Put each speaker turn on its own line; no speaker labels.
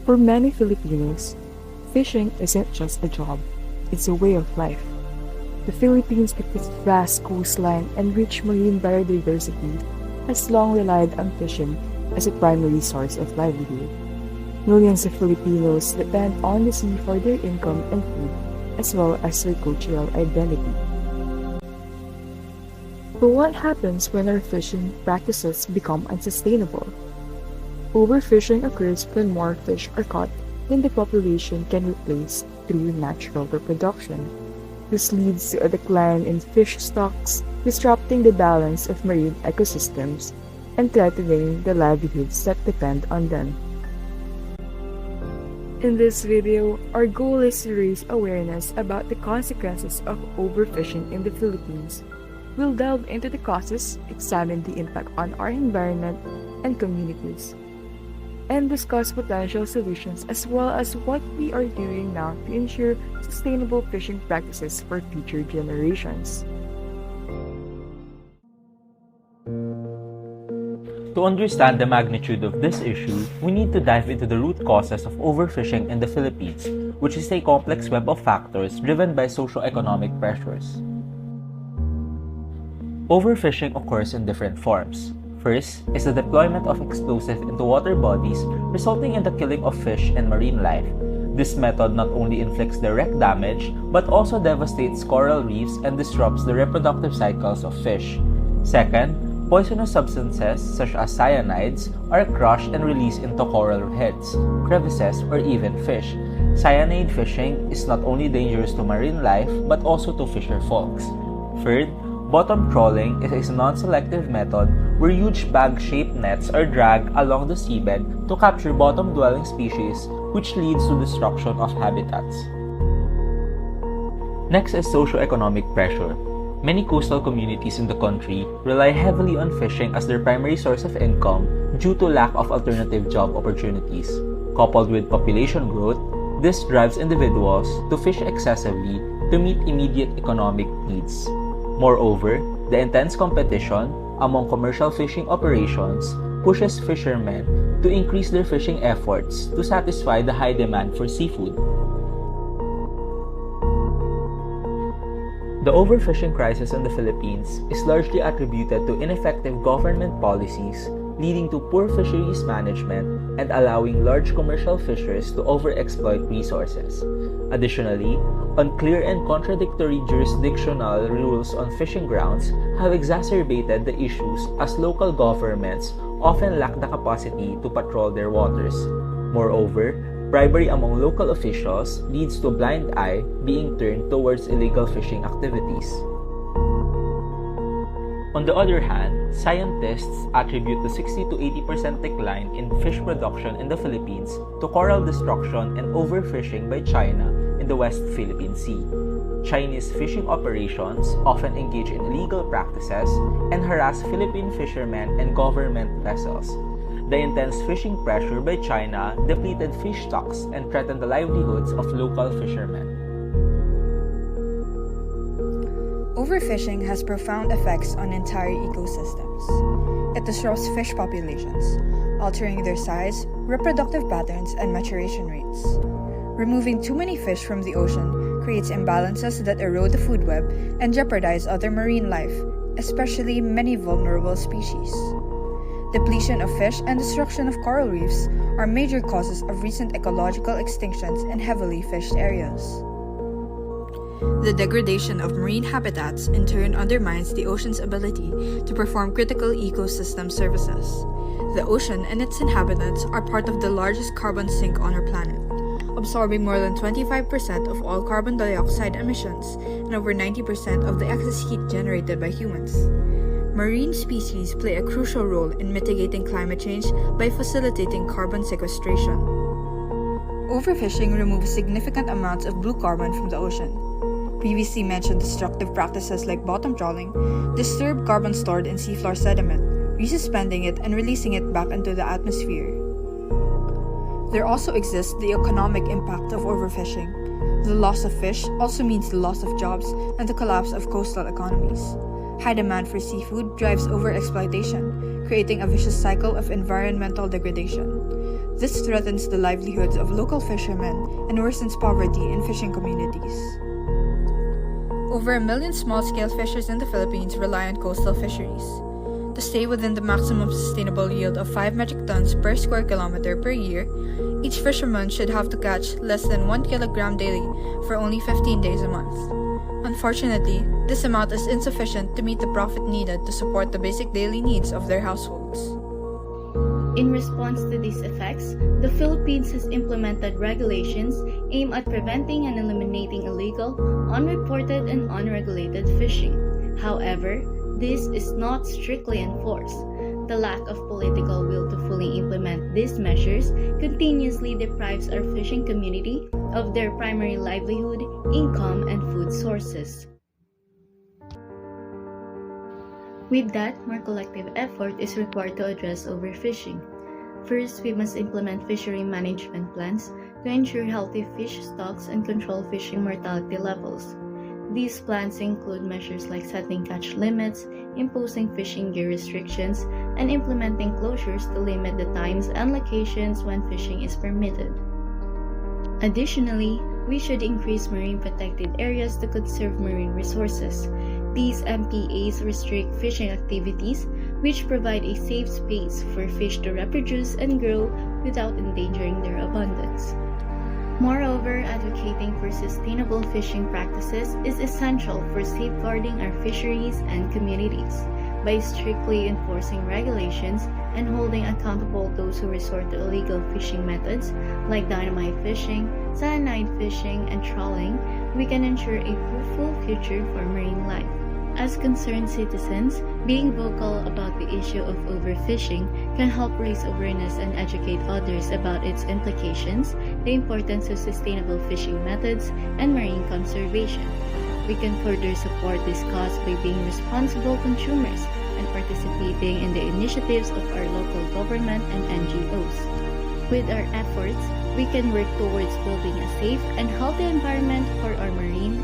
For many Filipinos, fishing isn't just a job, it's a way of life. The Philippines, with its vast coastline and rich marine biodiversity, has long relied on fishing as a primary source of livelihood. Millions of Filipinos depend on the sea for their income and food, as well as their cultural identity. But what happens when our fishing practices become unsustainable? Overfishing occurs when more fish are caught than the population can replace through natural reproduction. This leads to a decline in fish stocks, disrupting the balance of marine ecosystems and threatening the livelihoods that depend on them. In this video, our goal is to raise awareness about the consequences of overfishing in the Philippines. We'll delve into the causes, examine the impact on our environment and communities, and discuss potential solutions as well as what we are doing now to ensure sustainable fishing practices for future generations.
To understand the magnitude of this issue, we need to dive into the root causes of overfishing in the Philippines, which is a complex web of factors driven by socio-economic pressures. Overfishing occurs in different forms. First is the deployment of explosive into water bodies, resulting in the killing of fish and marine life. This method not only inflicts direct damage, but also devastates coral reefs and disrupts the reproductive cycles of fish. Second, poisonous substances such as cyanides are crushed and released into coral heads, crevices, or even fish. Cyanide fishing is not only dangerous to marine life, but also to fisher folks. Third, bottom trawling is a non-selective method where huge bag-shaped nets are dragged along the seabed to capture bottom-dwelling species, which leads to destruction of habitats. Next is socio-economic pressure. Many coastal communities in the country rely heavily on fishing as their primary source of income due to lack of alternative job opportunities. Coupled with population growth, this drives individuals to fish excessively to meet immediate economic needs. Moreover, the intense competition among commercial fishing operations pushes fishermen to increase their fishing efforts to satisfy the high demand for seafood. The overfishing crisis in the Philippines is largely attributed to ineffective government policies, leading to poor fisheries management and allowing large commercial fishers to overexploit resources. Additionally, unclear and contradictory jurisdictional rules on fishing grounds have exacerbated the issues as local governments often lack the capacity to patrol their waters. Moreover, bribery among local officials leads to a blind eye being turned towards illegal fishing activities. On the other hand, scientists attribute the 60 to 80% decline in fish production in the Philippines to coral destruction and overfishing by China in the West Philippine Sea. Chinese fishing operations often engage in illegal practices and harass Philippine fishermen and government vessels. The intense fishing pressure by China depleted fish stocks and threatened the livelihoods of local fishermen.
Overfishing has profound effects on entire ecosystems. It disrupts fish populations, altering their size, reproductive patterns, and maturation rates. Removing too many fish from the ocean creates imbalances that erode the food web and jeopardize other marine life, especially many vulnerable species. Depletion of fish and destruction of coral reefs are major causes of recent ecological extinctions in heavily fished areas. The degradation of marine habitats in turn undermines the ocean's ability to perform critical ecosystem services. The ocean and its inhabitants are part of the largest carbon sink on our planet, absorbing more than 25% of all carbon dioxide emissions and over 90% of the excess heat generated by humans. Marine species play a crucial role in mitigating climate change by facilitating carbon sequestration. Overfishing removes significant amounts of blue carbon from the ocean. Previously mentioned destructive practices like bottom trawling disturb carbon stored in seafloor sediment, resuspending it and releasing it back into the atmosphere. There also exists the economic impact of overfishing. The loss of fish also means the loss of jobs and the collapse of coastal economies. High demand for seafood drives overexploitation, creating a vicious cycle of environmental degradation. This threatens the livelihoods of local fishermen and worsens poverty in fishing communities. Over 1 million small-scale fishers in the Philippines rely on coastal fisheries. To stay within the maximum sustainable yield of 5 metric tons per square kilometer per year, each fisherman should have to catch less than 1 kilogram daily for only 15 days a month. Unfortunately, this amount is insufficient to meet the profit needed to support the basic daily needs of their households.
In response to these effects, the Philippines has implemented regulations aimed at preventing and eliminating illegal, unreported, and unregulated fishing. However, this is not strictly enforced. The lack of political will to fully implement these measures continuously deprives our fishing community of their primary livelihood, income, and food sources. With that, more collective effort is required to address overfishing. First, we must implement fishery management plans to ensure healthy fish stocks and control fishing mortality levels. These plans include measures like setting catch limits, imposing fishing gear restrictions, and implementing closures to limit the times and locations when fishing is permitted. Additionally, we should increase marine protected areas to conserve marine resources. These MPAs restrict fishing activities, which provide a safe space for fish to reproduce and grow without endangering their abundance. Moreover, advocating for sustainable fishing practices is essential for safeguarding our fisheries and communities. By strictly enforcing regulations and holding accountable those who resort to illegal fishing methods like dynamite fishing, cyanide fishing, and trawling, we can ensure a fruitful future for marine life. As concerned citizens, being vocal about the issue of overfishing can help raise awareness and educate others about its implications, the importance of sustainable fishing methods, and marine conservation. We can further support this cause by being responsible consumers and participating in the initiatives of our local government and NGOs. With our efforts, we can work towards building a safe and healthy environment for our marine